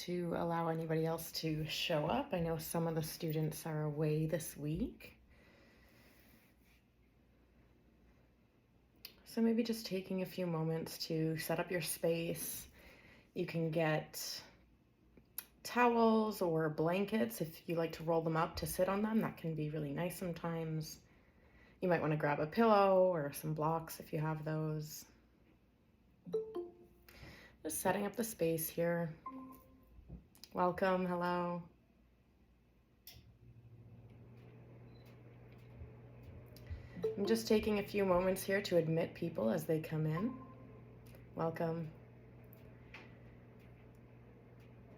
to allow anybody else to show up. I know some of the students are away this week. So maybe just taking a few moments to set up your space. You can get towels or blankets if you like to roll them up to sit on them. That can be really nice sometimes. You might want to grab a pillow or some blocks if you have those. Just setting up the space here. Welcome, hello. I'm just taking a few moments here to admit people as they come in. Welcome.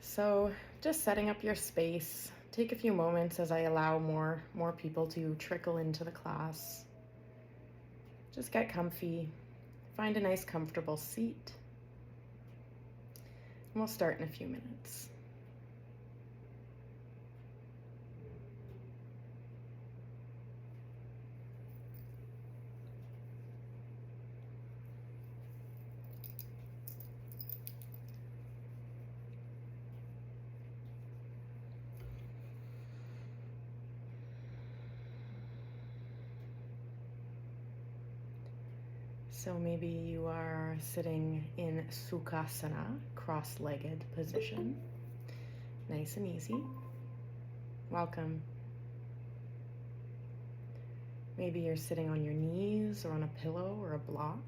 So just setting up your space. Take a few moments as I allow more people to trickle into the class. Just get comfy. Find a nice comfortable seat. And we'll start in a few minutes. So maybe you are sitting in Sukhasana, cross-legged position. Nice and easy. Welcome. Maybe you're sitting on your knees or on a pillow or a block.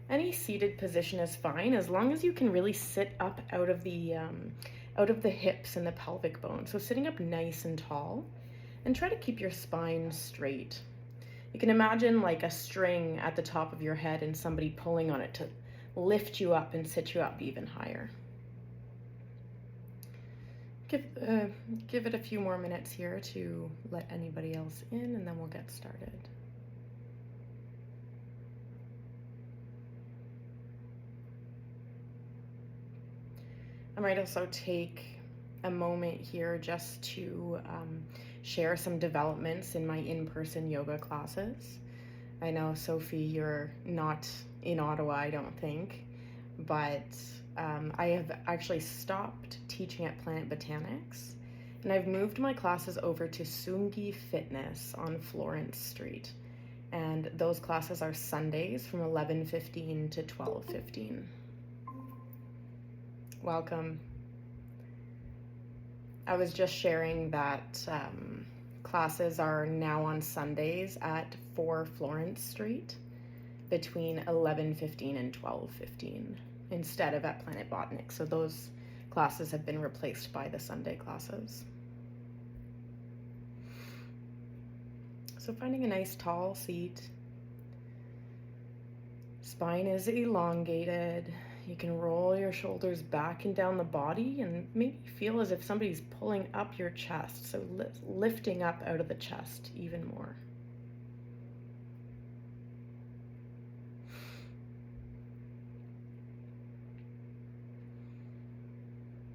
Any seated position is fine as long as you can really sit up out of the hips and the pelvic bone. So sitting up nice and tall, and try to keep your spine straight. You can imagine like a string at the top of your head and somebody pulling on it to lift you up and sit you up even higher. Give it a few more minutes here to let anybody else in, and then we'll get started. I might also take a moment here just to share some developments in my in-person yoga classes. I know, Sophie, you're not in Ottawa, I don't think, but I have actually stopped teaching at Planet Botanics, and I've moved my classes over to Sungi Fitness on Florence Street. And those classes are Sundays from 11:15 to 12:15. Welcome. I was just sharing that classes are now on Sundays at 4 Florence Street between 11:15 and 12:15 instead of at Planet Botanics. So those classes have been replaced by the Sunday classes. So finding a nice tall seat. Spine is elongated. You can roll your shoulders back and down the body and maybe feel as if somebody's pulling up your chest. So lifting up out of the chest even more.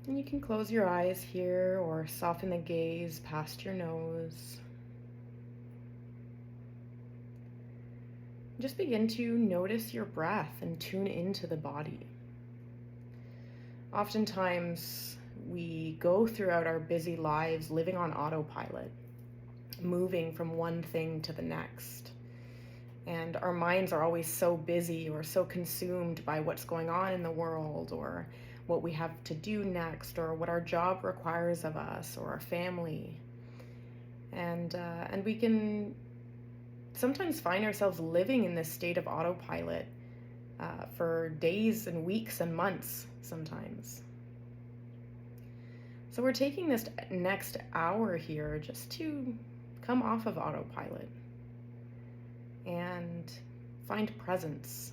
And you can close your eyes here or soften the gaze past your nose. Just begin to notice your breath and tune into the body. Oftentimes, we go throughout our busy lives living on autopilot, moving from one thing to the next. And our minds are always so busy or so consumed by what's going on in the world or what we have to do next or what our job requires of us or our family. And we can sometimes find ourselves living in this state of autopilot for days and weeks and months sometimes. So we're taking this next hour here just to come off of autopilot and find presence.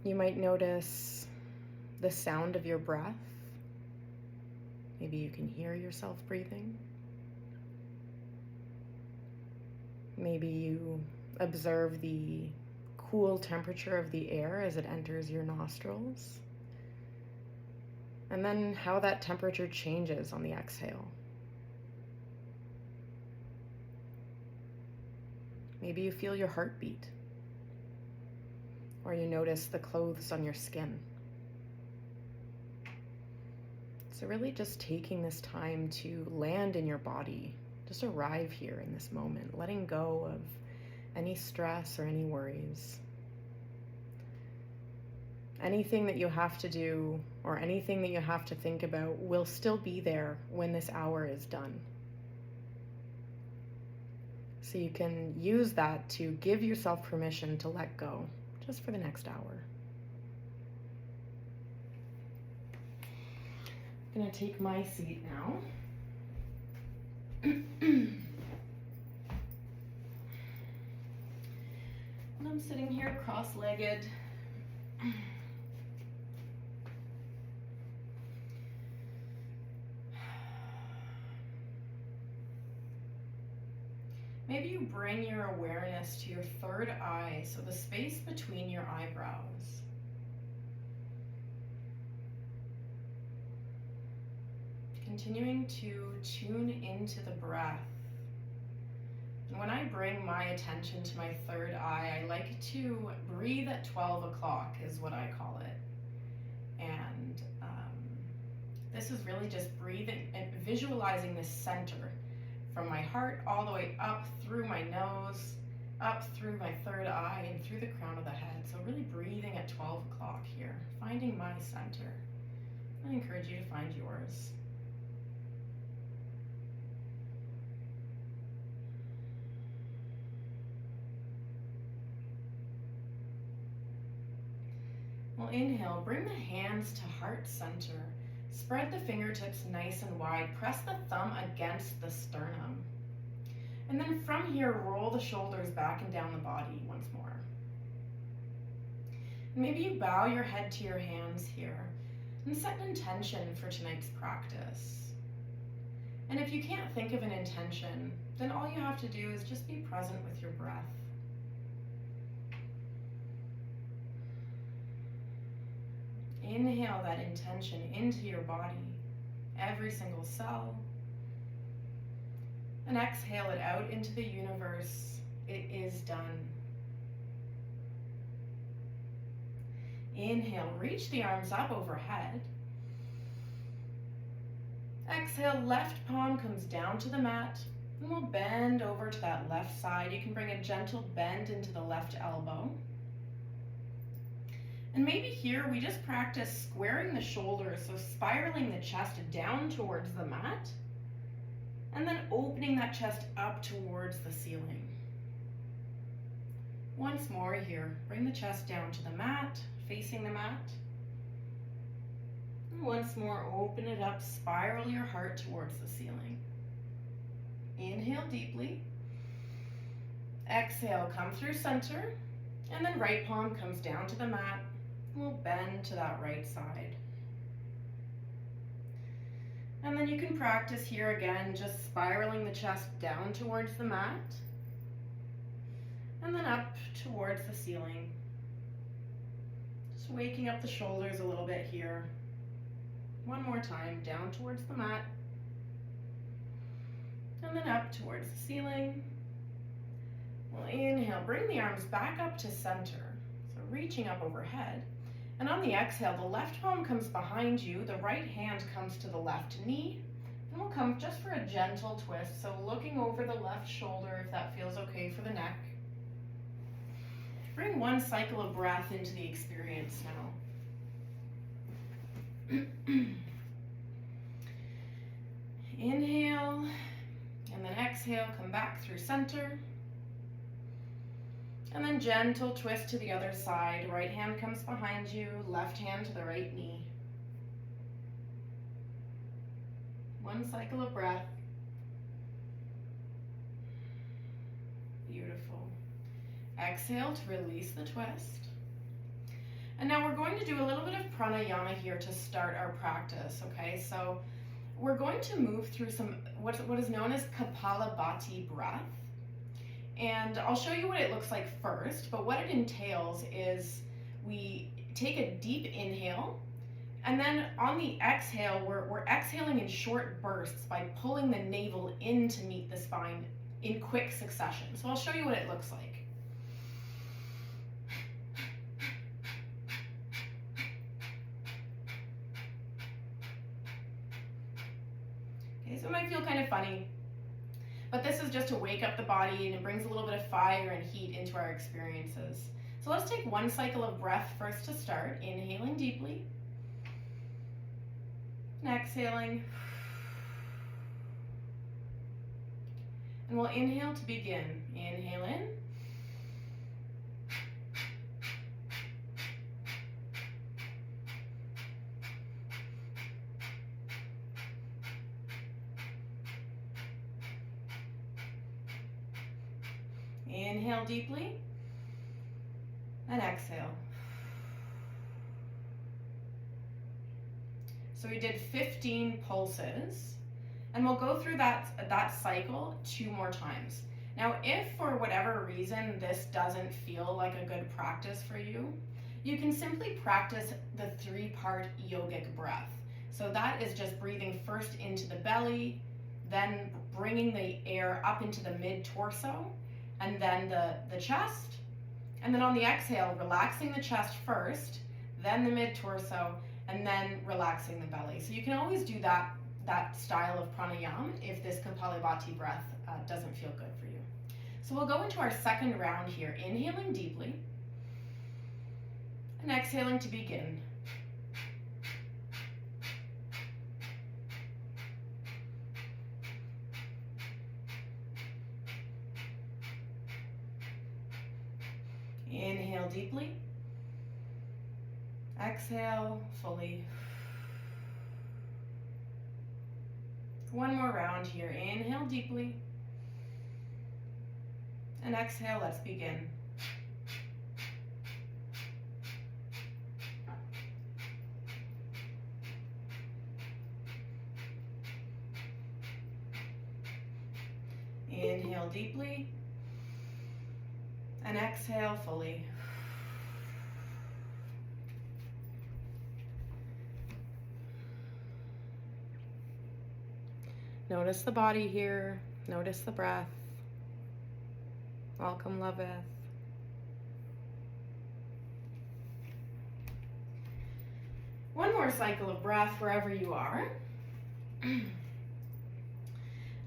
You might notice the sound of your breath. Maybe you can hear yourself breathing. Maybe you observe the cool temperature of the air as it enters your nostrils, and then how that temperature changes on the exhale. Maybe you feel your heartbeat. or you notice the clothes on your skin. So really just taking this time to land in your body, just arrive here in this moment, letting go of any stress or any worries. Anything that you have to do or anything that you have to think about will still be there when this hour is done. So you can use that to give yourself permission to let go just for the next hour. I'm going to take my seat now. And I'm sitting here cross-legged. Maybe you bring your awareness to your third eye, so the space between your eyebrows. Continuing to tune into the breath. And when I bring my attention to my third eye, I like to breathe at 12 o'clock is what I call it. And this is really just breathing and visualizing the center from my heart all the way up through my nose, up through my third eye, and through the crown of the head. So really breathing at 12 o'clock here, finding my center. I encourage you to find yours. Well, inhale, bring the hands to heart center. Spread the fingertips nice and wide. Press the thumb against the sternum. And then from here, roll the shoulders back and down the body once more. Maybe you bow your head to your hands here and set an intention for tonight's practice. And if you can't think of an intention, then all you have to do is just be present with your breath. Inhale that intention into your body, every single cell. And exhale it out into the universe. It is done. Inhale, reach the arms up overhead. Exhale, left palm comes down to the mat. And we'll bend over to that left side. You can bring a gentle bend into the left elbow. And maybe here we just practice squaring the shoulders, so spiraling the chest down towards the mat, and then opening that chest up towards the ceiling. Once more here, bring the chest down to the mat, facing the mat. And once more, open it up, spiral your heart towards the ceiling. Inhale deeply. Exhale, come through center, and then right palm comes down to the mat. We'll bend to that right side. And then you can practice here again, just spiraling the chest down towards the mat and then up towards the ceiling. Just waking up the shoulders a little bit here. One more time, down towards the mat and then up towards the ceiling. We'll inhale, bring the arms back up to center. So reaching up overhead. And on the exhale, the left palm comes behind you, the right hand comes to the left knee, and we'll come just for a gentle twist. So looking over the left shoulder if that feels okay for the neck. Bring one cycle of breath into the experience now. Inhale, and then exhale, come back through center. And then gentle twist to the other side. Right hand comes behind you, left hand to the right knee. One cycle of breath. Beautiful. Exhale to release the twist. And now we're going to do a little bit of pranayama here to start our practice, okay? So we're going to move through some what is known as Kapalabhati breath. And I'll show you what it looks like first, but what it entails is we take a deep inhale, and then on the exhale, we're exhaling in short bursts by pulling the navel in to meet the spine in quick succession. So I'll show you what it looks like. Okay, so it might feel kind of funny, but this is just to wake up the body, and it brings a little bit of fire and heat into our experiences. So let's take one cycle of breath first to start, inhaling deeply and exhaling. And we'll inhale to begin. Inhale in. Inhale deeply and exhale. So we did 15 pulses, and we'll go through that cycle 2 more times. Now, if for whatever reason this doesn't feel like a good practice for you, you can simply practice the 3-part yogic breath. So that is just breathing first into the belly, then bringing the air up into the mid-torso, and then the chest, and then on the exhale, relaxing the chest first, then the mid-torso, and then relaxing the belly. So you can always do that style of pranayama if this Kapalabhati breath doesn't feel good for you. So we'll go into our second round here, inhaling deeply and exhaling to begin. Inhale deeply. Exhale fully. One more round here. Inhale deeply. And exhale, let's begin. Inhale deeply. And exhale fully. Notice the body here. Notice the breath. Welcome, loveth. One more cycle of breath wherever you are. And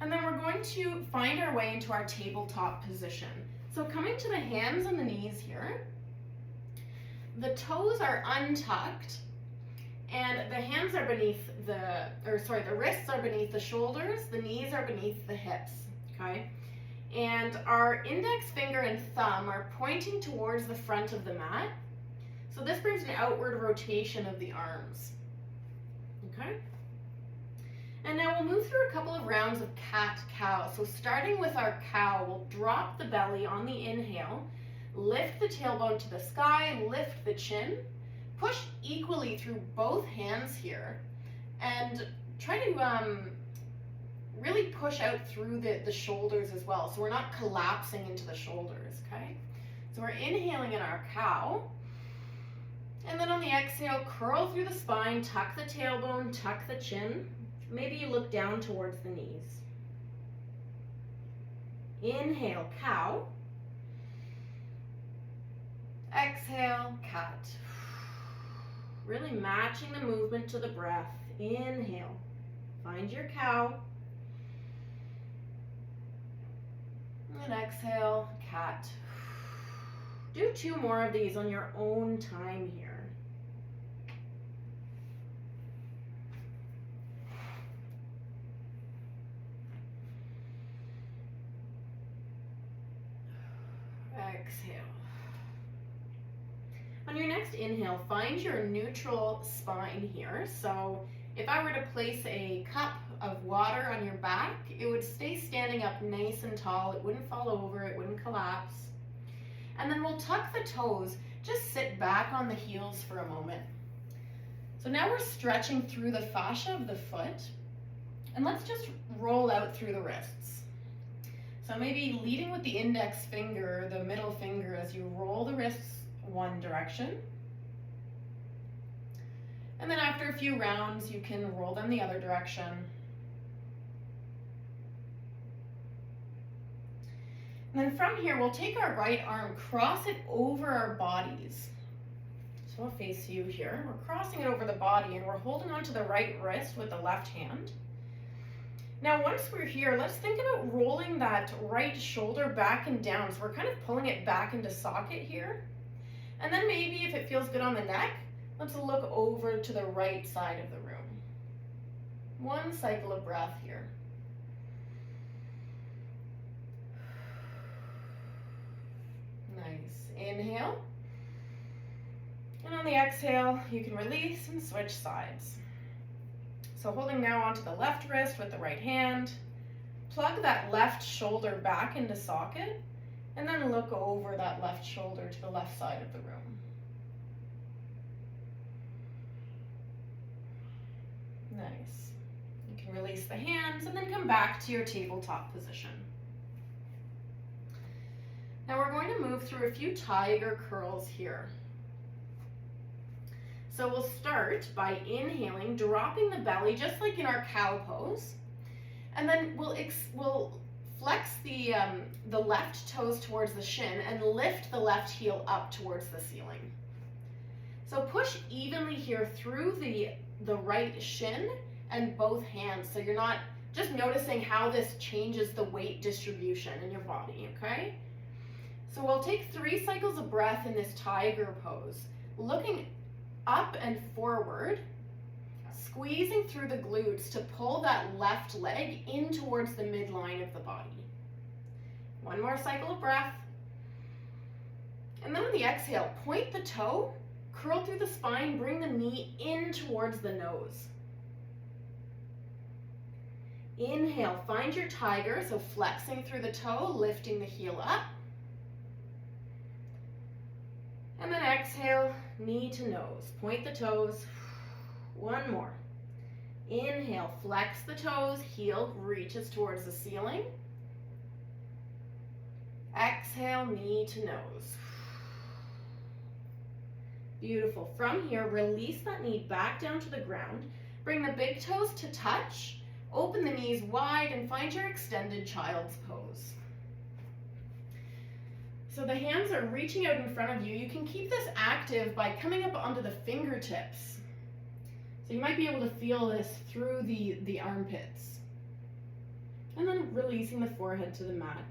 then we're going to find our way into our tabletop position. So coming to the hands and the knees here, the toes are untucked, and the hands are beneath the wrists are beneath the shoulders, the knees are beneath the hips, okay? And our index finger and thumb are pointing towards the front of the mat. So this brings an outward rotation of the arms, okay? And now we'll move through a couple of rounds of cat-cow. So starting with our cow, we'll drop the belly on the inhale, lift the tailbone to the sky, lift the chin, push equally through both hands here, and try to really push out through the shoulders as well, so we're not collapsing into the shoulders, okay? So we're inhaling in our cow, and then on the exhale, curl through the spine, tuck the tailbone, tuck the chin. Maybe you look down towards the knees. Inhale, cow. Exhale, cat. Really matching the movement to the breath. Inhale, find your cow. And exhale, cat. Do 2 more of these on your own time here. Exhale. On your next inhale, find your neutral spine here. So if I were to place a cup of water on your back, it would stay standing up nice and tall. It wouldn't fall over, it wouldn't collapse. And then we'll tuck the toes, just sit back on the heels for a moment. So now we're stretching through the fascia of the foot, and let's just roll out through the wrists. So maybe leading with the index finger, the middle finger, as you roll the wrists one direction. And then after a few rounds, you can roll them the other direction. And then from here, we'll take our right arm, cross it over our bodies. So I'll face you here. We're crossing it over the body, and we're holding onto the right wrist with the left hand. Now, once we're here, let's think about rolling that right shoulder back and down. So we're kind of pulling it back into socket here. And then maybe if it feels good on the neck, let's look over to the right side of the room. One cycle of breath here. Nice. Inhale. And on the exhale, you can release and switch sides. So holding now onto the left wrist with the right hand, plug that left shoulder back into socket, and then look over that left shoulder to the left side of the room. Nice. You can release the hands and then come back to your tabletop position. Now we're going to move through a few tiger curls here. So we'll start by inhaling, dropping the belly just like in our cow pose. And then we'll flex the left toes towards the shin and lift the left heel up towards the ceiling. So push evenly here through the right shin and both hands. So you're not just noticing how this changes the weight distribution in your body, okay? So we'll take 3 cycles of breath in this tiger pose, looking up and forward, squeezing through the glutes to pull that left leg in towards the midline of the body. One more cycle of breath. And then on the exhale, point the toe, curl through the spine, bring the knee in towards the nose. Inhale, find your tiger, so flexing through the toe, lifting the heel up. And then exhale, knee to nose. Point the toes. One more. Inhale, flex the toes, heel reaches towards the ceiling. Exhale, knee to nose. Beautiful. From here, release that knee back down to the ground. Bring the big toes to touch. Open the knees wide and find your extended child's pose. So the hands are reaching out in front of you. You can keep this active by coming up onto the fingertips. So you might be able to feel this through the armpits. And then releasing the forehead to the mat.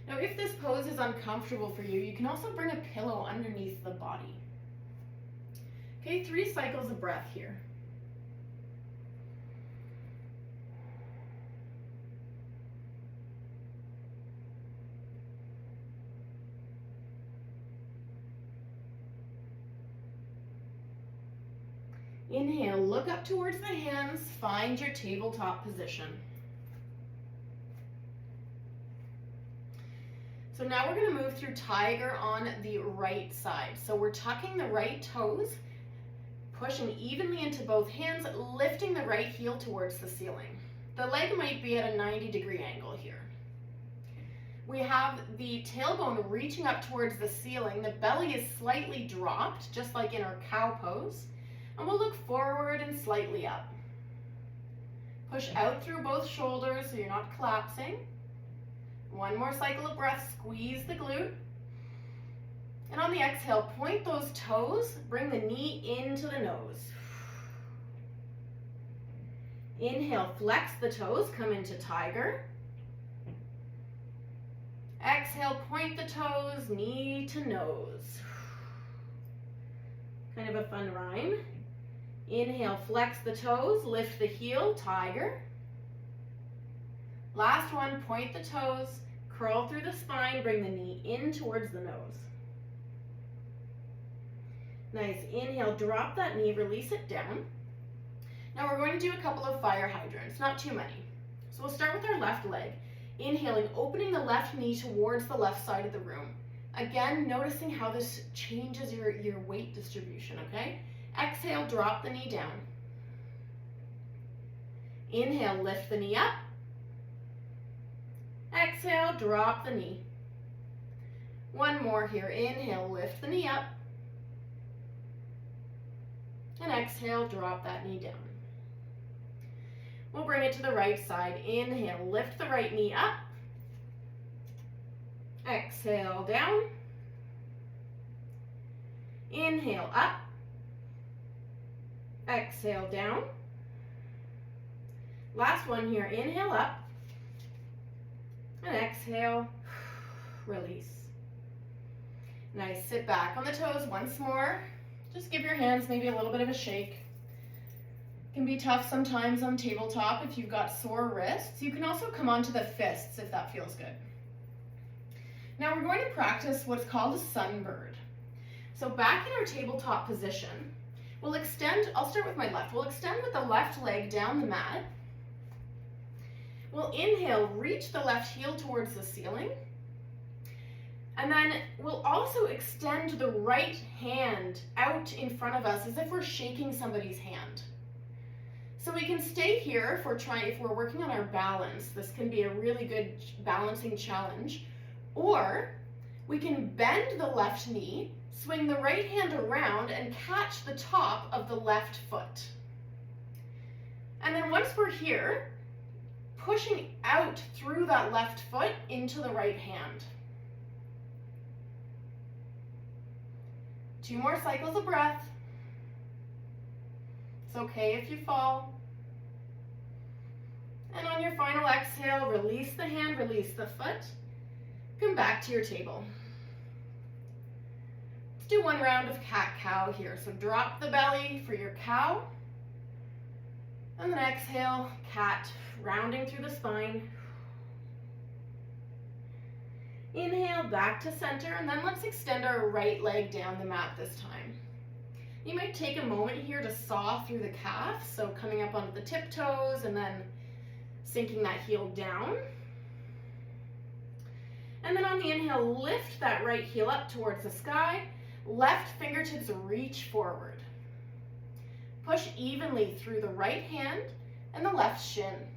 Now if this pose is uncomfortable for you, you can also bring a pillow underneath the body. Okay, 3 cycles of breath here. Inhale, look up towards the hands, find your tabletop position. So now we're going to move through tiger on the right side. So we're tucking the right toes, pushing evenly into both hands, lifting the right heel towards the ceiling. The leg might be at a 90-degree angle here. We have the tailbone reaching up towards the ceiling. The belly is slightly dropped, just like in our cow pose. And we'll look forward and slightly up. Push out through both shoulders so you're not collapsing. One more cycle of breath, squeeze the glute. And on the exhale, point those toes, bring the knee into the nose. Inhale, flex the toes, come into tiger. Exhale, point the toes, knee to nose. Kind of a fun rhyme. Inhale, flex the toes, lift the heel, tiger. Last one, point the toes, curl through the spine, bring the knee in towards the nose. Nice. Inhale, drop that knee, release it down. Now we're going to do a couple of fire hydrants, not too many. So we'll start with our left leg. Inhaling, opening the left knee towards the left side of the room. Again, noticing how this changes your weight distribution, okay? Exhale, drop the knee down. Inhale, lift the knee up. Exhale, drop the knee. One more here. Inhale, lift the knee up. And exhale, drop that knee down. We'll bring it to the right side. Inhale, lift the right knee up. Exhale, down. Inhale, up. Exhale, down. Last one here. Inhale up. And exhale. Release. Nice. Sit back on the toes once more. Just give your hands maybe a little bit of a shake. It can be tough sometimes on tabletop if you've got sore wrists. You can also come onto the fists if that feels good. Now we're going to practice what's called a sunbird. So back in our tabletop position, we'll extend, I'll start with my left. We'll extend with the left leg down the mat. We'll inhale, reach the left heel towards the ceiling. And then we'll also extend the right hand out in front of us as if we're shaking somebody's hand. So we can stay here if we're working on our balance. This can be a really good balancing challenge. Or we can bend the left knee, swing the right hand around, and catch the top of the left foot. And then once we're here, pushing out through that left foot into the right hand. 2 more cycles of breath. It's okay if you fall. And on your final exhale, release the hand, release the foot. Come back to your table. Let's do 1 round of cat-cow here. So drop the belly for your cow. And then exhale, cat, rounding through the spine. Inhale, back to center, and then let's extend our right leg down the mat this time. You might take a moment here to saw through the calf, so coming up onto the tiptoes and then sinking that heel down. And then on the inhale, lift that right heel up towards the sky. Left fingertips reach forward. Push evenly through the right hand and the left shin.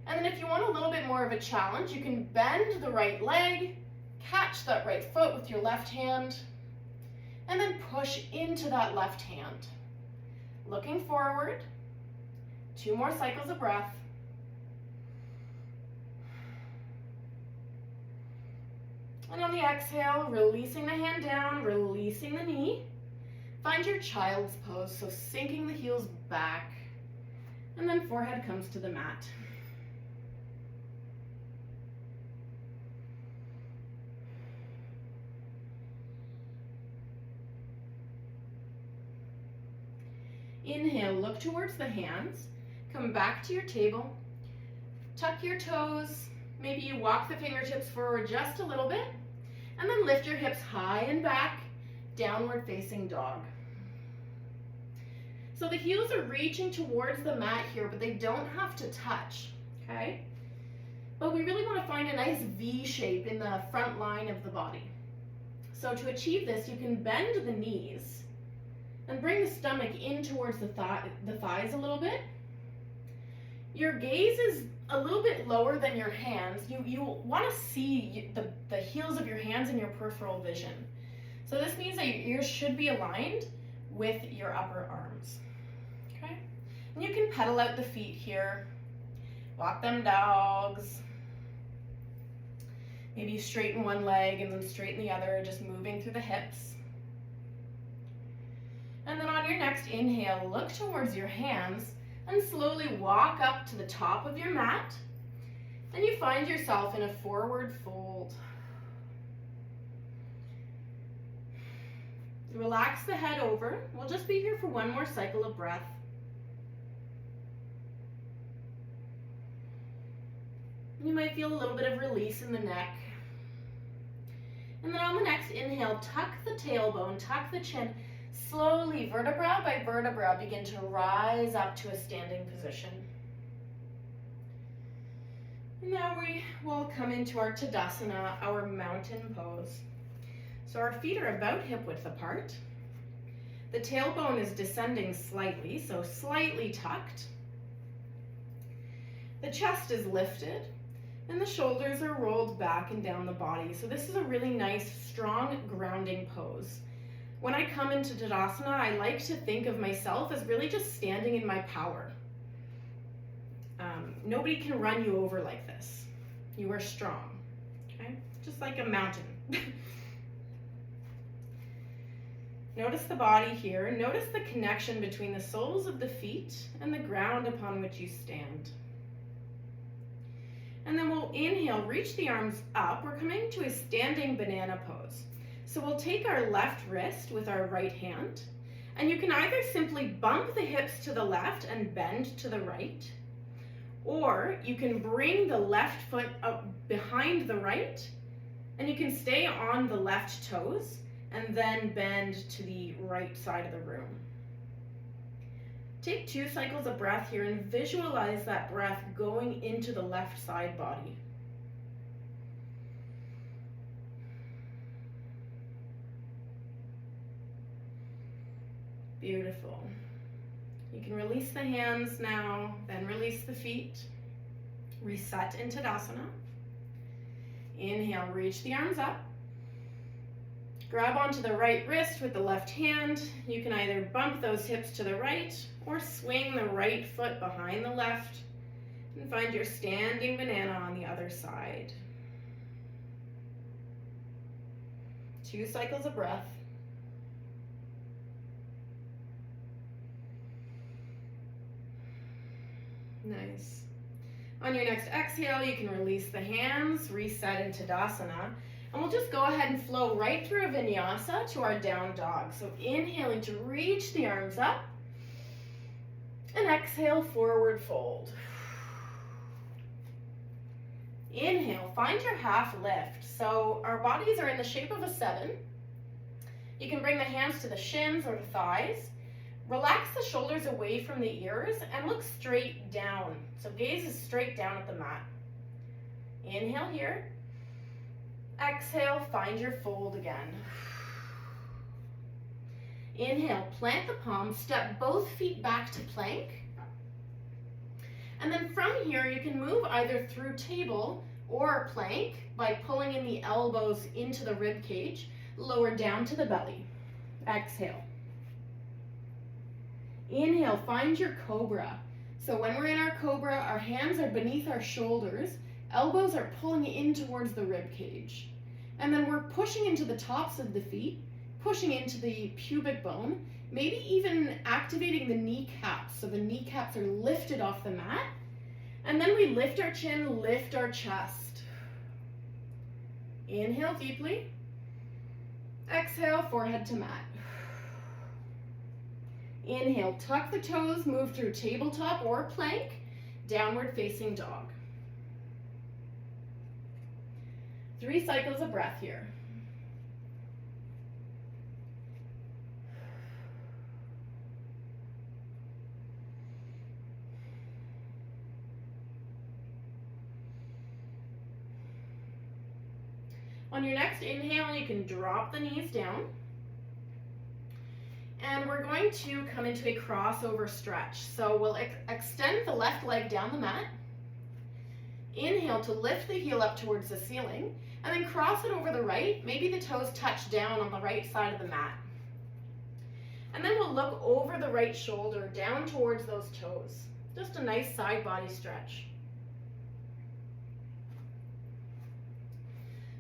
And then if you want a little bit more of a challenge, you can bend the right leg, catch that right foot with your left hand, and then push into that left hand. Looking forward. 2 more cycles of breath. And on the exhale, releasing the hand down, releasing the knee. Find your child's pose, so sinking the heels back, and then forehead comes to the mat. Inhale, look towards the hands, come back to your table, tuck your toes, maybe you walk the fingertips forward just a little bit, and then lift your hips high and back, downward facing dog. So the heels are reaching towards the mat here, but they don't have to touch, okay? But we really want to find a nice V shape in the front line of the body. So to achieve this, you can bend the knees and bring the stomach in towards the thighs a little bit. Your gaze is a little bit lower than your hands. You want to see the heels of your hands in your peripheral vision. So this means that your ears should be aligned with your upper arms. Okay? And you can pedal out the feet here. Walk them dogs. Maybe you straighten one leg and then straighten the other, just moving through the hips. And then on your next inhale, look towards your hands and slowly walk up to the top of your mat. And you find yourself in a forward fold. Relax the head over. We'll just be here for 1 more cycle of breath. You might feel a little bit of release in the neck. And then on the next inhale, tuck the tailbone, tuck the chin. Slowly, vertebra by vertebra, begin to rise up to a standing position. And now we will come into our Tadasana, our mountain pose. So our feet are about hip width apart. The tailbone is descending slightly, so slightly tucked. The chest is lifted, and the shoulders are rolled back and down the body. So this is a really nice, strong, grounding pose. When I come into Tadasana, I like to think of myself as really just standing in my power. Nobody can run you over like this. You are strong, okay? Just like a mountain. Notice the body here. Notice the connection between the soles of the feet and the ground upon which you stand. And then we'll inhale, reach the arms up. We're coming to a standing banana pose. So we'll take our left wrist with our right hand, and you can either simply bump the hips to the left and bend to the right, or you can bring the left foot up behind the right, and you can stay on the left toes and then bend to the right side of the room. Take 2 cycles of breath here and visualize that breath going into the left side body. Beautiful. You can release the hands now, then release the feet. Reset into Tadasana. Inhale, reach the arms up. Grab onto the right wrist with the left hand. You can either bump those hips to the right or swing the right foot behind the left and find your standing banana on the other side. 2 cycles of breath. Nice. On your next exhale, you can release the hands, reset into Tadasana, and we'll just go ahead and flow right through a vinyasa to our down dog. So inhaling to reach the arms up, and exhale, forward fold. Inhale, find your half lift. So our bodies are in the shape of a 7. You can bring the hands to the shins or the thighs. Relax the shoulders away from the ears and look straight down. So gaze is straight down at the mat. Inhale here. Exhale, find your fold again. Inhale, plant the palms, step both feet back to plank. And then from here, you can move either through table or plank by pulling in the elbows into the rib cage, lower down to the belly. Exhale. Inhale, find your cobra. So when we're in our cobra, our hands are beneath our shoulders, elbows are pulling in towards the rib cage. And then we're pushing into the tops of the feet, pushing into the pubic bone, maybe even activating the kneecaps. So the kneecaps are lifted off the mat. And then we lift our chin, lift our chest. Inhale deeply. Exhale, forehead to mat. Inhale, tuck the toes, move through tabletop or plank, downward facing dog. 3 cycles of breath here. On your next inhale, you can drop the knees down. And we're going to come into a crossover stretch. So we'll extend the left leg down the mat. Inhale to lift the heel up towards the ceiling, and then cross it over the right. Maybe the toes touch down on the right side of the mat. And then we'll look over the right shoulder down towards those toes. Just a nice side body stretch.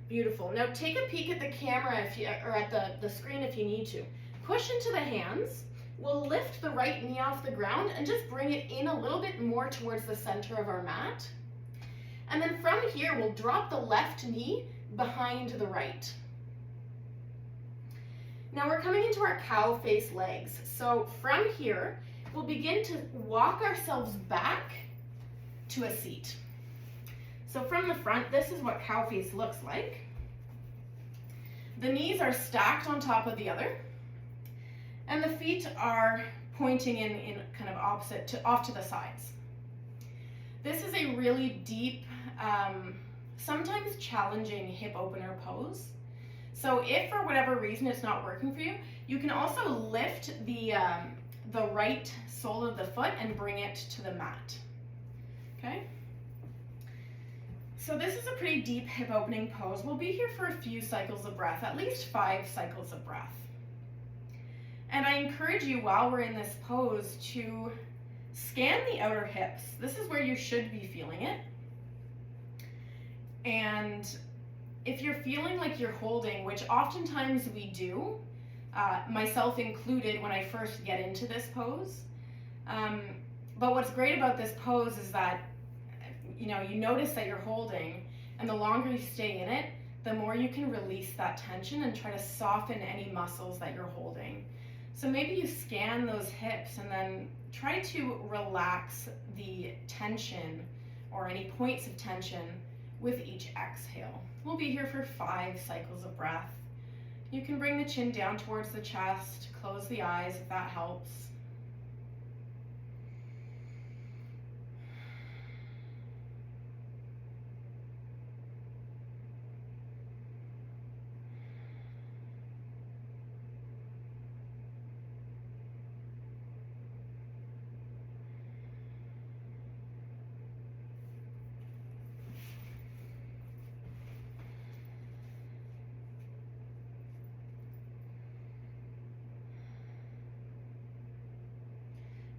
Beautiful. Now take a peek at the camera or at the screen if you need to. Push into the hands. We'll lift the right knee off the ground and just bring it in a little bit more towards the center of our mat. And then from here, we'll drop the left knee behind the right. Now we're coming into our cow face legs. So from here, we'll begin to walk ourselves back to a seat. So from the front, this is what cow face looks like. The knees are stacked on top of the other, and the feet are pointing in kind of opposite off to the sides. This is a really deep, sometimes challenging hip opener pose. So if for whatever reason it's not working for you, you can also lift the right sole of the foot and bring it to the mat. Okay? So this is a pretty deep hip opening pose. We'll be here for a few cycles of breath, at least 5 cycles of breath. And I encourage you while we're in this pose to scan the outer hips. This is where you should be feeling it. And if you're feeling like you're holding, which oftentimes we do, myself included when I first get into this pose. But what's great about this pose is that, you notice that you're holding, and the longer you stay in it, the more you can release that tension and try to soften any muscles that you're holding. So maybe you scan those hips and then try to relax the tension or any points of tension with each exhale. We'll be here for 5 cycles of breath. You can bring the chin down towards the chest, close the eyes if that helps.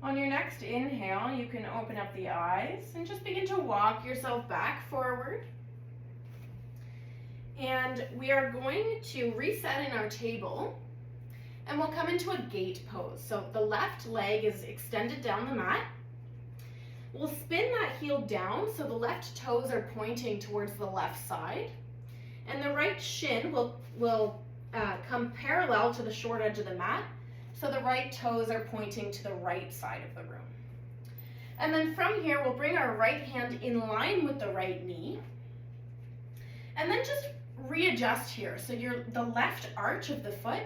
On your next inhale, you can open up the eyes and just begin to walk yourself back forward. And we are going to reset in our table, and we'll come into a gate pose. So the left leg is extended down the mat. We'll spin that heel down so the left toes are pointing towards the left side, and the right shin will come parallel to the short edge of the mat, so the right toes are pointing to the right side of the room. And then from here, we'll bring our right hand in line with the right knee, and then just readjust here. So the left arch of the foot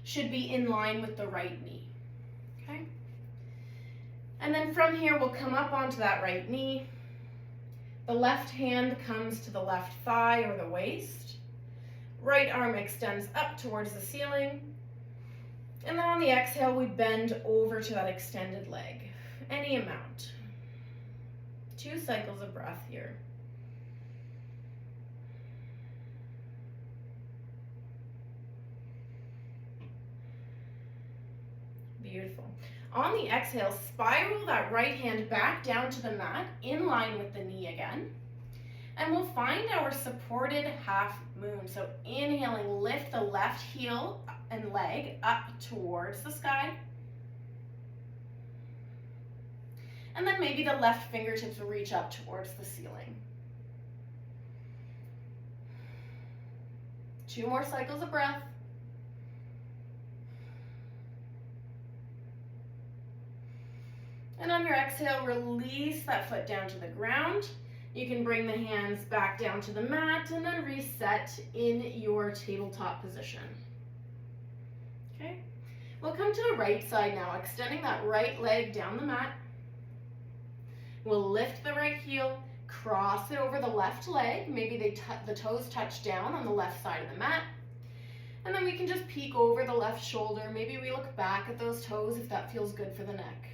should be in line with the right knee, okay? And then from here, we'll come up onto that right knee. The left hand comes to the left thigh or the waist. Right arm extends up towards the ceiling. And then on the exhale, we bend over to that extended leg, any amount. 2 cycles of breath here. Beautiful. On the exhale, spiral that right hand back down to the mat, in line with the knee again. And we'll find our supported half moon. So inhaling, lift the left heel and leg up towards the sky. And then maybe the left fingertips will reach up towards the ceiling. 2 more cycles of breath. And on your exhale, release that foot down to the ground. You can bring the hands back down to the mat and then reset in your tabletop position. Okay, we'll come to the right side now, extending that right leg down the mat. We'll lift the right heel, cross it over the left leg. Maybe the toes touch down on the left side of the mat. And then we can just peek over the left shoulder. Maybe we look back at those toes if that feels good for the neck.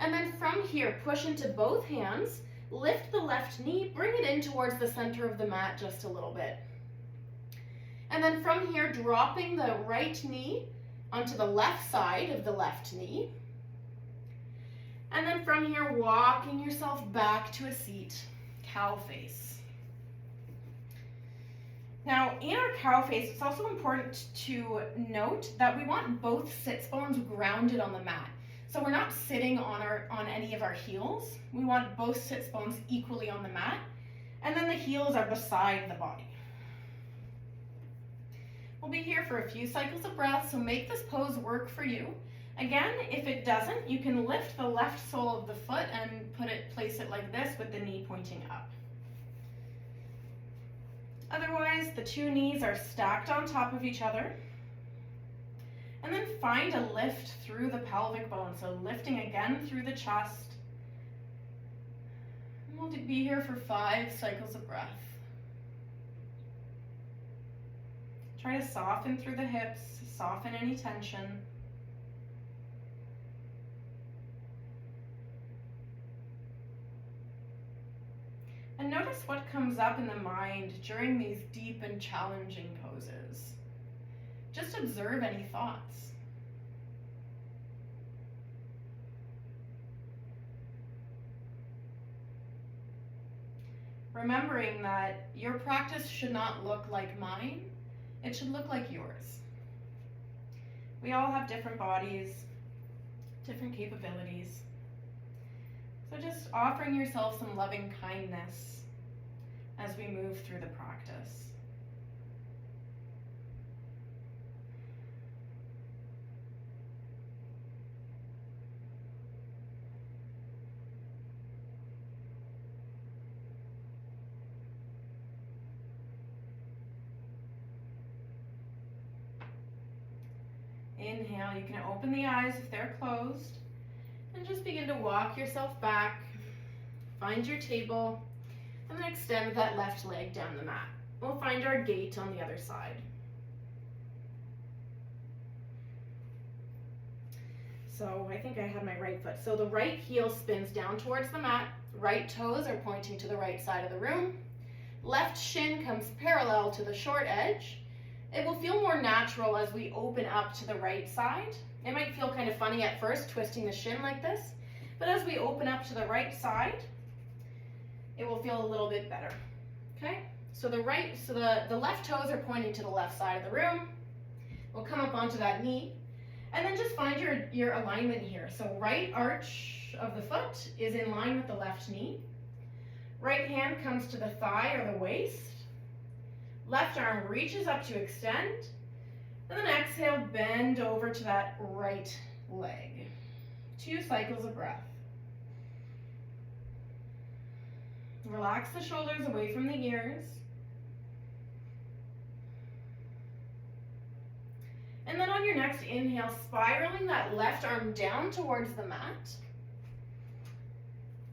And then from here, push into both hands, lift the left knee, bring it in towards the center of the mat just a little bit. And then from here, dropping the right knee onto the left side of the left knee. And then from here, walking yourself back to a seat, cow face. Now, in our cow face, it's also important to note that we want both sits bones grounded on the mat. So we're not sitting on any of our heels. We want both sits bones equally on the mat, and then the heels are beside the body. We'll be here for a few cycles of breath, so make this pose work for you. Again, if it doesn't, you can lift the left sole of the foot and place it like this with the knee pointing up. Otherwise, the 2 knees are stacked on top of each other. And then find a lift through the pelvic bone, so lifting again through the chest. And we'll be here for 5 cycles of breath. Try to soften through the hips, soften any tension. And notice what comes up in the mind during these deep and challenging poses. Just observe any thoughts. Remembering that your practice should not look like mine, It should look like yours. We all have different bodies, different capabilities. So just offering yourself some loving kindness as we move through the practice. Inhale, you can open the eyes if they're closed, and just begin to walk yourself back. Find your table, and then extend that left leg down the mat. We'll find our gate on the other side. So I think I had my right foot. So the right heel spins down towards the mat. Right toes are pointing to the right side of the room. Left shin comes parallel to the short edge. It will feel more natural as we open up to the right side. It might feel kind of funny at first, twisting the shin like this, but as we open up to the right side, it will feel a little bit better. Okay? So the left toes are pointing to the left side of the room. We'll come up onto that knee, and then just find your alignment here. So right arch of the foot is in line with the left knee. Right hand comes to the thigh or the waist. Left arm reaches up to extend. And then exhale, bend over to that right leg. 2 cycles of breath. Relax the shoulders away from the ears. And then on your next inhale, spiraling that left arm down towards the mat.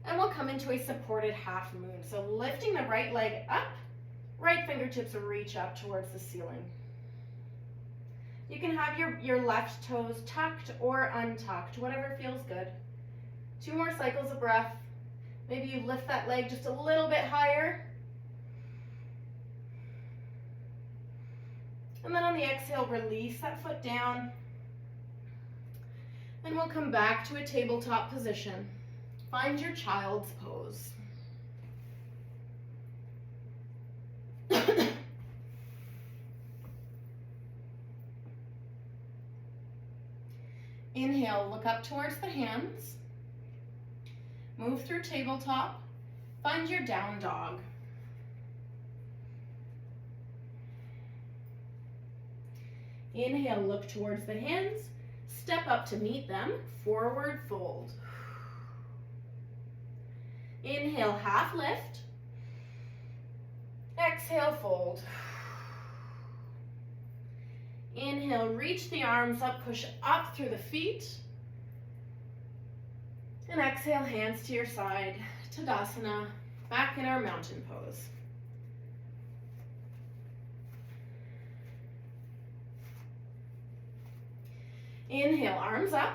And we'll come into a supported half moon. So lifting the right leg up, right fingertips reach up towards the ceiling. You can have your left toes tucked or untucked, whatever feels good. 2 more cycles of breath. Maybe you lift that leg just a little bit higher. And then on the exhale, release that foot down. And we'll come back to a tabletop position. Find your child's pose. Inhale, look up towards the hands. Move through tabletop. Find your down dog. Inhale, look towards the hands. Step up to meet them. Forward fold. Inhale, half lift. Exhale, fold. Inhale, reach the arms up, push up through the feet. And exhale, hands to your side, Tadasana, back in our mountain pose. Inhale, arms up.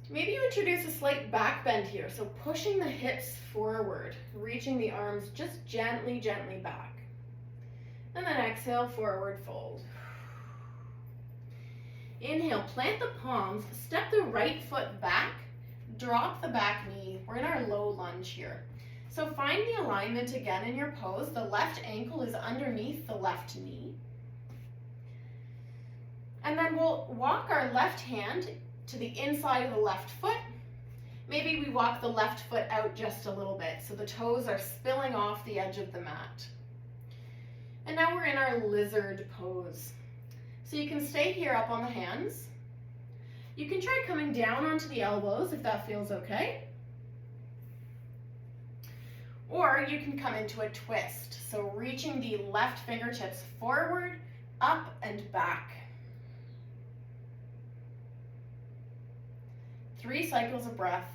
Maybe you introduce a slight back bend here, so pushing the hips forward, reaching the arms just gently, gently back. And then exhale, forward fold. Inhale, plant the palms, step the right foot back, drop the back knee. We're in our low lunge here. So find the alignment again in your pose. The left ankle is underneath the left knee. And then we'll walk our left hand to the inside of the left foot. Maybe we walk the left foot out just a little bit so the toes are spilling off the edge of the mat. And now we're in our lizard pose. So you can stay here up on the hands. You can try coming down onto the elbows if that feels okay. Or you can come into a twist. So reaching the left fingertips forward, up and back. 3 cycles of breath.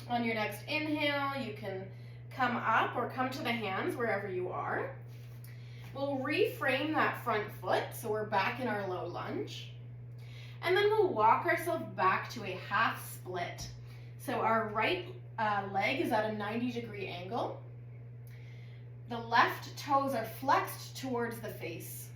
On your next inhale, you can come up or come to the hands wherever you are. We'll reframe that front foot, so we're back in our low lunge. And then we'll walk ourselves back to a half split. So our right leg is at a 90-degree angle. The left toes are flexed towards the face.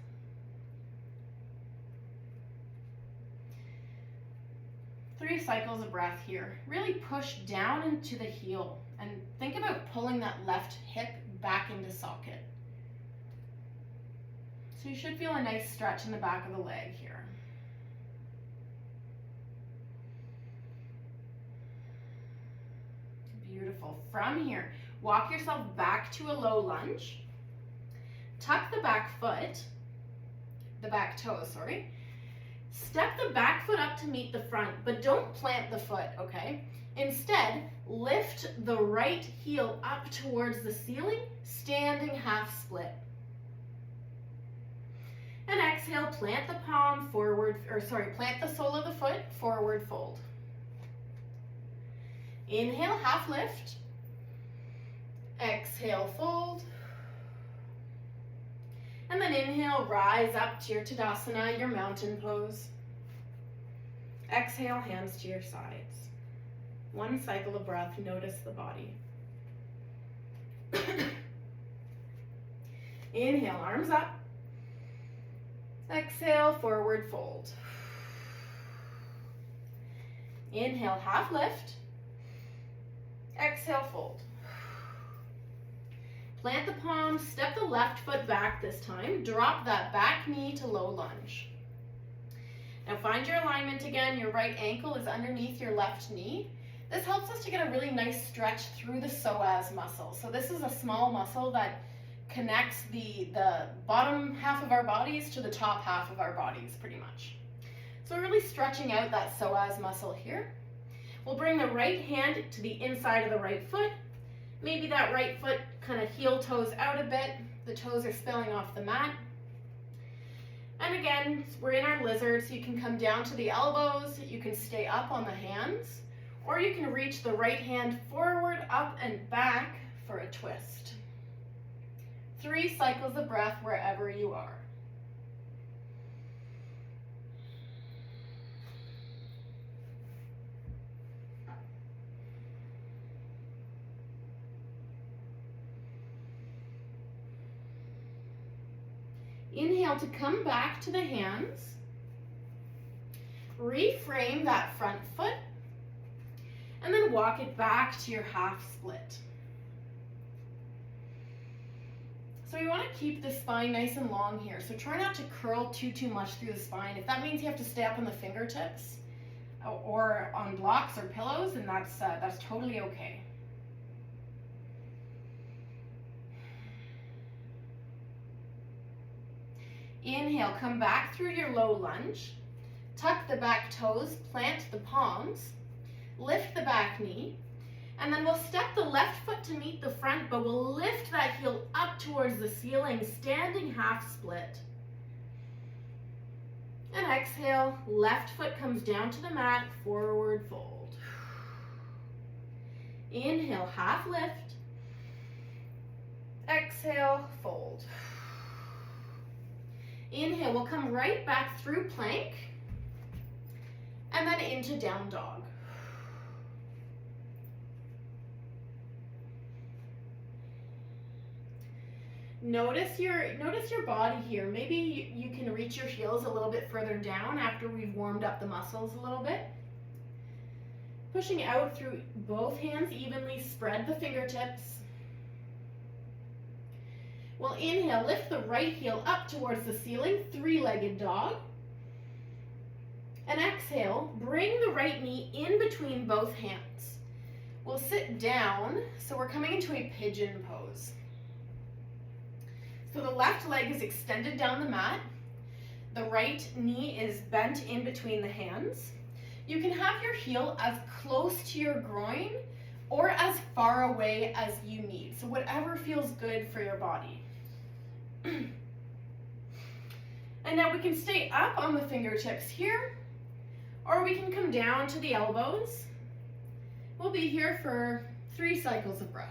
3 cycles of breath here. Really push down into the heel and think about pulling that left hip back into socket. So you should feel a nice stretch in the back of the leg here. Beautiful. From here, walk yourself back to a low lunge. Tuck the back foot, the back toe, sorry. Step the back foot up to meet the front, but don't plant the foot, okay? Instead, lift the right heel up towards the ceiling, standing half split. And exhale, plant the palm forward, plant the sole of the foot, forward fold. Inhale, half lift. Exhale, fold. And then inhale, rise up to your Tadasana, your mountain pose. Exhale, hands to your sides. 1 cycle of breath, notice the body. Inhale, arms up. Exhale, forward fold. Inhale, half lift. Exhale, fold. Plant the palms, step the left foot back this time. Drop that back knee to low lunge. Now find your alignment again. Your right ankle is underneath your left knee. This helps us to get a really nice stretch through the psoas muscle. So this is a small muscle that connects the bottom half of our bodies to the top half of our bodies, pretty much. So we're really stretching out that psoas muscle here. We'll bring the right hand to the inside of the right foot. Maybe that right foot kind of heel toes out a bit. The toes are spilling off the mat. And again, we're in our lizard, so you can come down to the elbows, you can stay up on the hands, or you can reach the right hand forward, up and back for a twist. 3 cycles of breath wherever you are. Inhale to come back to the hands. Reframe that front foot. And then walk it back to your half split. So we want to keep the spine nice and long here. So try not to curl too much through the spine. If that means you have to stay up on the fingertips or on blocks or pillows, then that's totally okay. Inhale, come back through your low lunge. Tuck the back toes, plant the palms, lift the back knee, and then we'll step the left foot to meet the front, but we'll lift that heel up towards the ceiling, standing half split. And exhale, left foot comes down to the mat, forward fold. Inhale, half lift. Exhale, fold. Inhale, we'll come right back through plank and then into down dog. Notice your body here. Maybe you can reach your heels a little bit further down after we've warmed up the muscles a little bit. Pushing out through both hands evenly, spread the fingertips. We'll inhale, lift the right heel up towards the ceiling, 3-legged dog. And exhale, bring the right knee in between both hands. We'll sit down, so we're coming into a pigeon pose. So the left leg is extended down the mat. The right knee is bent in between the hands. You can have your heel as close to your groin or as far away as you need. So whatever feels good for your body. And now we can stay up on the fingertips here, or we can come down to the elbows. We'll be here for 3 cycles of breath.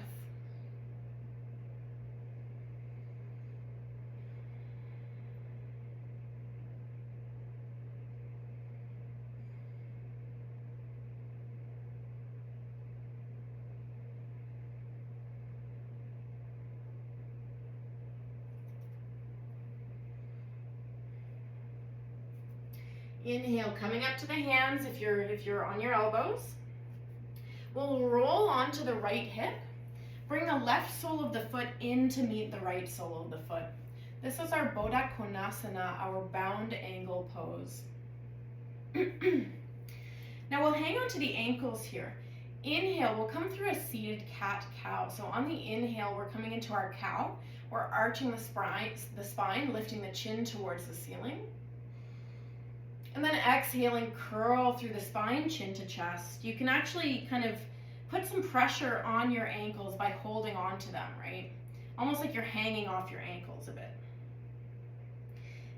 Inhale, coming up to the hands if you're on your elbows. We'll roll onto the right hip. Bring the left sole of the foot in to meet the right sole of the foot. This is our Baddha Konasana, our bound angle pose. Now we'll hang on to the ankles here. Inhale, we'll come through a seated cat-cow. So on the inhale, we're coming into our cow. We're arching the spine, lifting the chin towards the ceiling. And then exhaling, curl through the spine, chin to chest. You can actually kind of put some pressure on your ankles by holding on to them, right? Almost like you're hanging off your ankles a bit.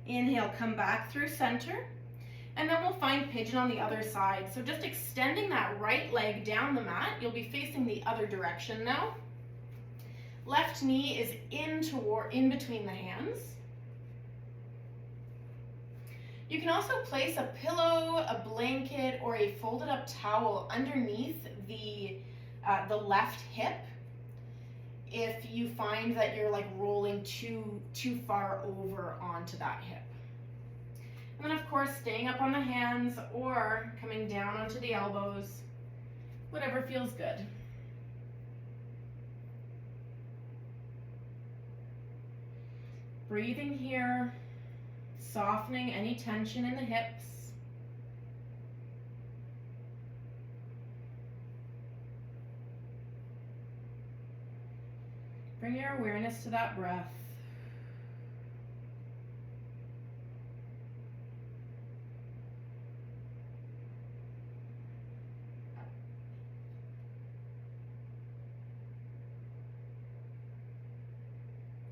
Inhale, come back through center. And then we'll find pigeon on the other side. So just extending that right leg down the mat. You'll be facing the other direction now. Left knee is in between the hands. You can also place a pillow, a blanket, or a folded up towel underneath the left hip if you find that you're like rolling too far over onto that hip. And then of course staying up on the hands or coming down onto the elbows, whatever feels good. Breathing here, softening any tension in the hips. Bring your awareness to that breath.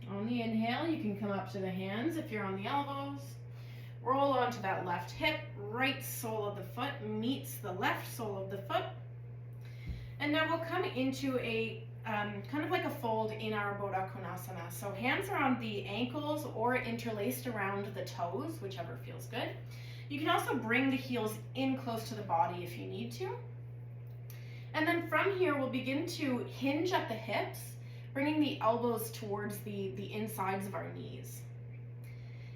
On the inhale, you can come up to the hands if you're on the elbows. Roll onto that left hip, right sole of the foot meets the left sole of the foot. And now we'll come into a kind of like a fold in our Baddha Konasana. So hands are on the ankles or interlaced around the toes, whichever feels good. You can also bring the heels in close to the body if you need to. And then from here, we'll begin to hinge at the hips, bringing the elbows towards the insides of our knees.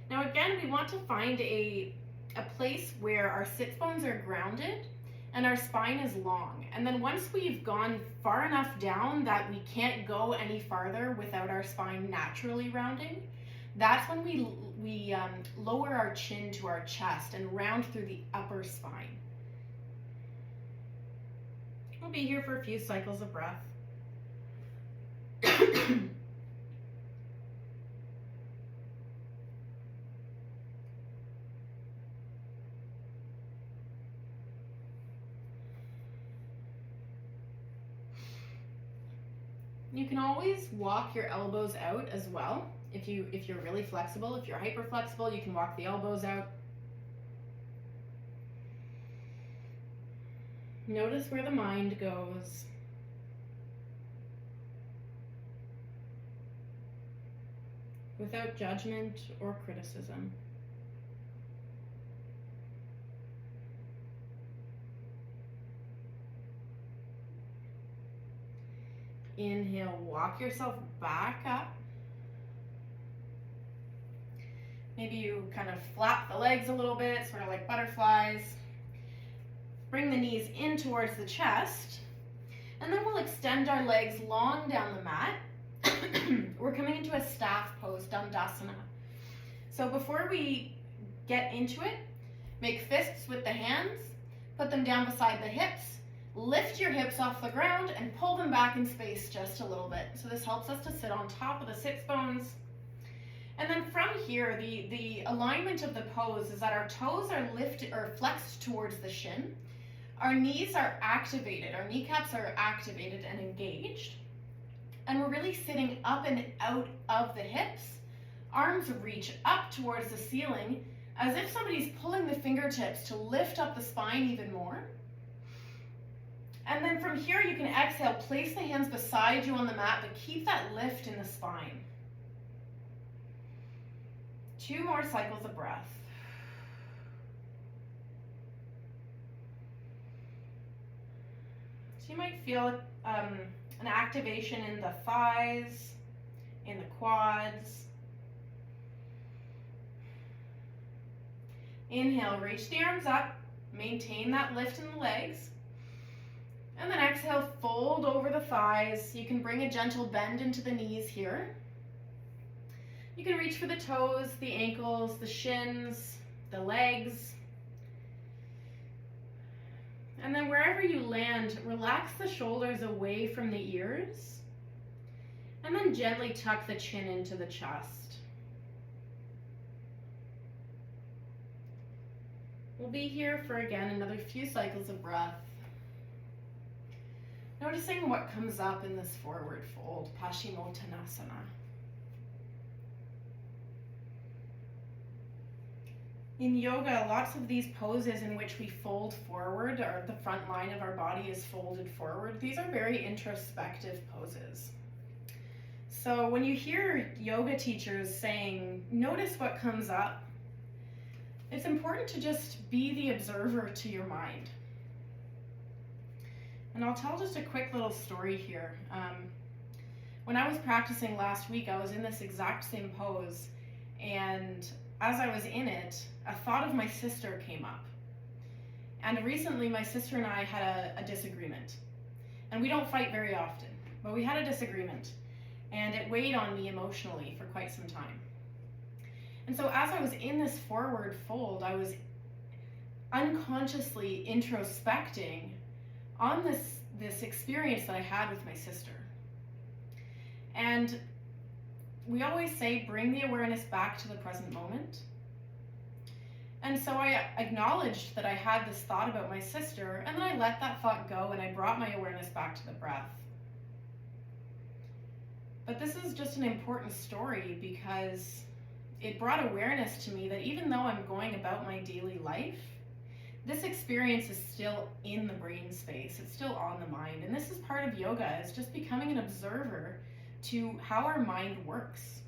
Now again, we want to find a place where our sits bones are grounded and our spine is long. And then once we've gone far enough down that we can't go any farther without our spine naturally rounding, that's when we lower our chin to our chest and round through the upper spine. We'll be here for a few cycles of breath. You can always walk your elbows out as well. If you're really flexible, if you're hyper flexible, you can walk the elbows out. Notice where the mind goes. Without judgment or criticism. Inhale, walk yourself back up. Maybe you kind of flap the legs a little bit, sort of like butterflies. Bring the knees in towards the chest. And then we'll extend our legs long down the mat. We're coming into a staff pose, Dandasana. So before we get into it, make fists with the hands, put them down beside the hips, lift your hips off the ground and pull them back in space just a little bit. So this helps us to sit on top of the sits bones. And then from here, the alignment of the pose is that our toes are lifted or flexed towards the shin. Our knees are activated, our kneecaps are activated and engaged. And we're really sitting up and out of the hips. Arms reach up towards the ceiling as if somebody's pulling the fingertips to lift up the spine even more. And then from here, you can exhale, place the hands beside you on the mat, but keep that lift in the spine. 2 more cycles of breath. So you might feel an activation in the thighs, in the quads. Inhale, reach the arms up, maintain that lift in the legs. And then exhale, fold over the thighs. You can bring a gentle bend into the knees here. You can reach for the toes, the ankles, the shins, the legs. And then wherever you land, relax the shoulders away from the ears. And then gently tuck the chin into the chest. We'll be here for, again, another few cycles of breath. Noticing what comes up in this forward fold, Paschimottanasana. In yoga, lots of these poses in which we fold forward, or the front line of our body is folded forward, these are very introspective poses. So when you hear yoga teachers saying, notice what comes up, it's important to just be the observer to your mind. And I'll tell just a quick little story here. When I was practicing last week, I was in this exact same pose, and as I was in it, a thought of my sister came up. And recently, my sister and I had a disagreement. And we don't fight very often, but we had a disagreement. And it weighed on me emotionally for quite some time. And so as I was in this forward fold, I was unconsciously introspecting on this experience that I had with my sister. And we always say, bring the awareness back to the present moment. And so I acknowledged that I had this thought about my sister, and then I let that thought go and I brought my awareness back to the breath. But this is just an important story because it brought awareness to me that even though I'm going about my daily life, this experience is still in the brain space. It's still on the mind. And this is part of yoga, is just becoming an observer to how our mind works.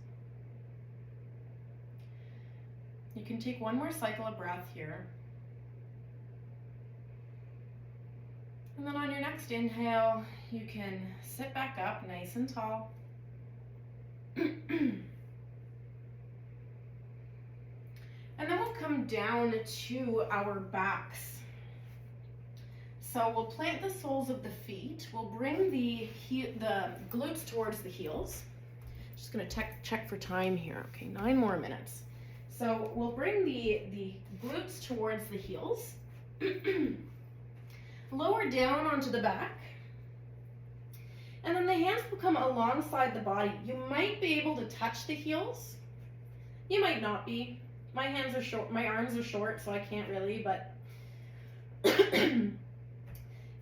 You can take one more cycle of breath here. And then on your next inhale, you can sit back up nice and tall. And then we'll come down to our backs. So we'll plant the soles of the feet. We'll bring the glutes towards the heels. Just gonna check for time here. Okay, 9 more minutes. So we'll bring the glutes towards the heels. Lower down onto the back. And then the hands will come alongside the body. You might be able to touch the heels. You might not be. My hands are short, my arms are short, so I can't really, but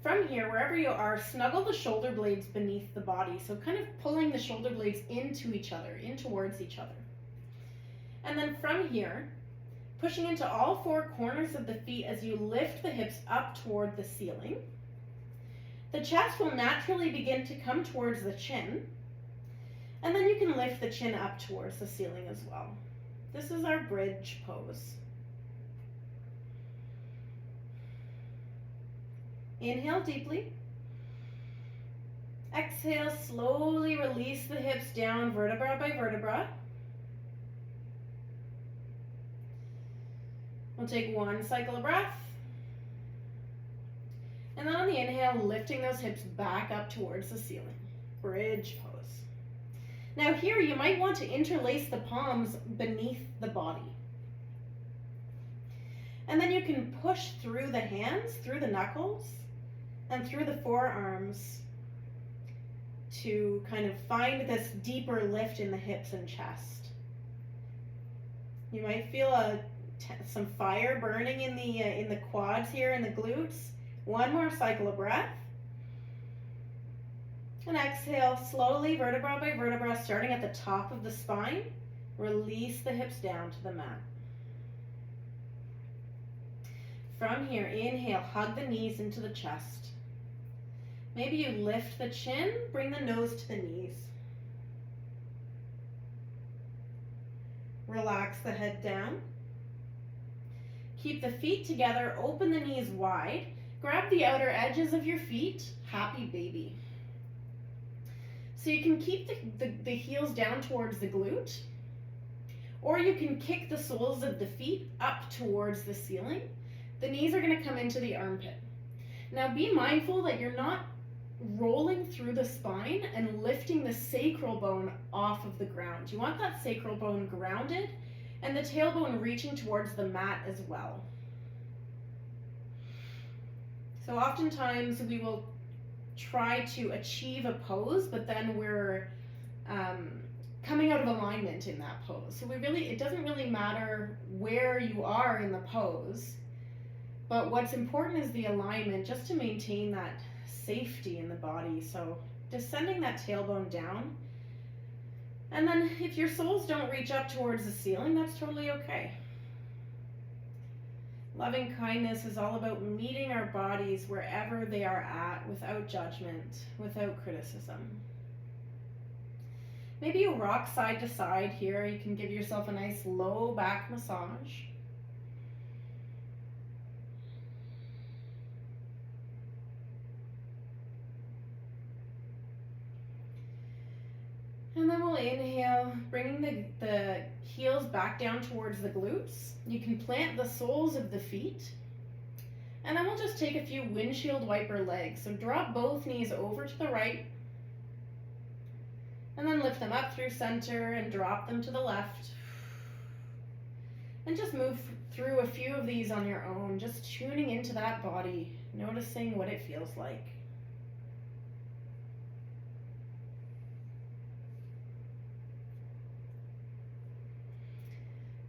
from here, wherever you are, snuggle the shoulder blades beneath the body. So kind of pulling the shoulder blades into each other, in towards each other. And then from here, pushing into all 4 corners of the feet as you lift the hips up toward the ceiling. The chest will naturally begin to come towards the chin, and then you can lift the chin up towards the ceiling as well. This is our bridge pose. Inhale deeply. Exhale, slowly release the hips down vertebra by vertebra. We'll take 1 cycle of breath. And then on the inhale, lifting those hips back up towards the ceiling. Bridge pose. Now here, you might want to interlace the palms beneath the body. And then you can push through the hands, through the knuckles, and through the forearms to kind of find this deeper lift in the hips and chest. You might feel some fire burning in the quads here and the glutes. 1 more cycle of breath. And exhale slowly, vertebra by vertebra, starting at the top of the spine. Release the hips down to the mat. From here, inhale, hug the knees into the chest. Maybe you lift the chin, bring the nose to the knees. Relax the head down. Keep the feet together, open the knees wide. Grab the outer edges of your feet, happy baby. So you can keep the heels down towards the glute, Or you can kick the soles of the feet up towards the ceiling. The knees are going to come into the armpit. Now be mindful that you're not rolling through the spine and lifting the sacral bone off of the ground. You want that sacral bone grounded and the tailbone reaching towards the mat as well. So oftentimes we will try to achieve a pose, but then we're coming out of alignment in that pose. So it doesn't really matter where you are in the pose, but what's important is the alignment, just to maintain that safety in the body. So descending that tailbone down, and then if your soles don't reach up towards the ceiling, that's totally okay. Loving kindness is all about meeting our bodies wherever they are at, without judgment, without criticism. Maybe you rock side to side here. You can give yourself a nice low back massage. And then we'll inhale, bringing the heels back down towards the glutes. You can plant the soles of the feet. And then we'll just take a few windshield wiper legs. So drop both knees over to the right. And then lift them up through center and drop them to the left. And just move through a few of these on your own, just tuning into that body, noticing what it feels like.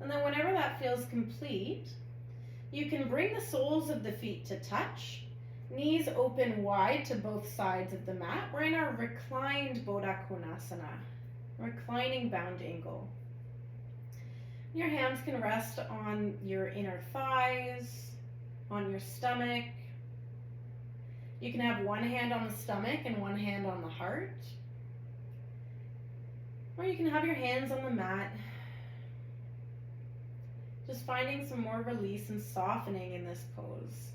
And then whenever that feels complete, you can bring the soles of the feet to touch, knees open wide to both sides of the mat. We're in our reclined Baddha Konasana, reclining bound angle. Your hands can rest on your inner thighs, on your stomach. You can have one hand on the stomach and one hand on the heart. Or you can have your hands on the mat. Just finding some more release and softening in this pose.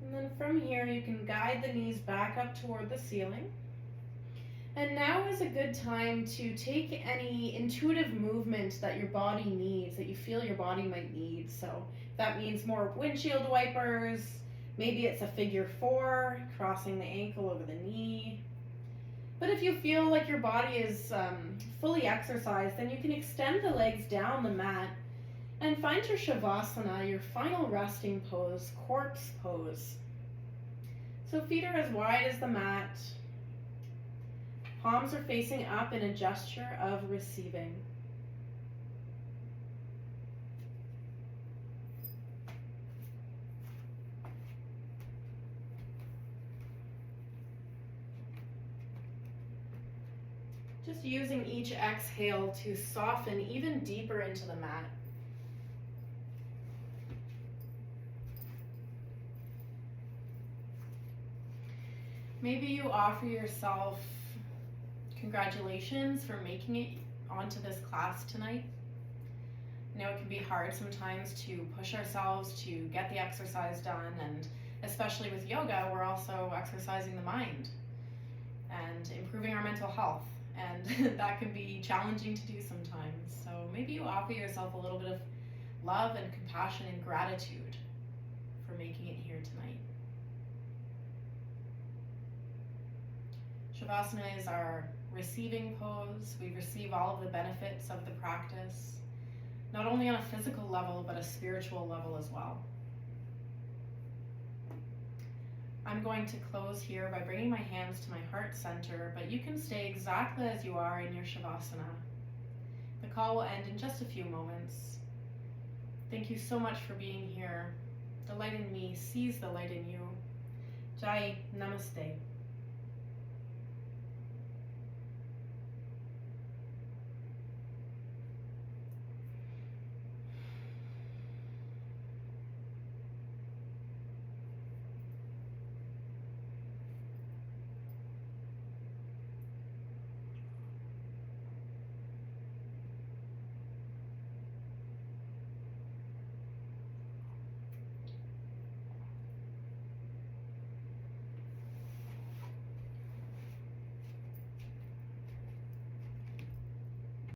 And then from here, you can guide the knees back up toward the ceiling. And now is a good time to take any intuitive movement that your body needs, that you feel your body might need. So if that means more windshield wipers, maybe it's a figure 4, crossing the ankle over the knee. But if you feel like your body is fully exercised, then you can extend the legs down the mat and find your Shavasana, your final resting pose, corpse pose. So feet are as wide as the mat. Palms are facing up in a gesture of receiving. Just using each exhale to soften even deeper into the mat. Maybe you offer yourself congratulations for making it onto this class tonight. I know it can be hard sometimes to push ourselves to get the exercise done, and especially with yoga, we're also exercising the mind and improving our mental health, and that can be challenging to do sometimes. So maybe you offer yourself a little bit of love and compassion and gratitude for making it here tonight. Shavasana is our receiving pose. We receive all of the benefits of the practice, not only on a physical level, but a spiritual level as well. I'm going to close here by bringing my hands to my heart center, but you can stay exactly as you are in your Shavasana. The call will end in just a few moments. Thank you so much for being here. The light in me sees the light in you. Jai Namaste.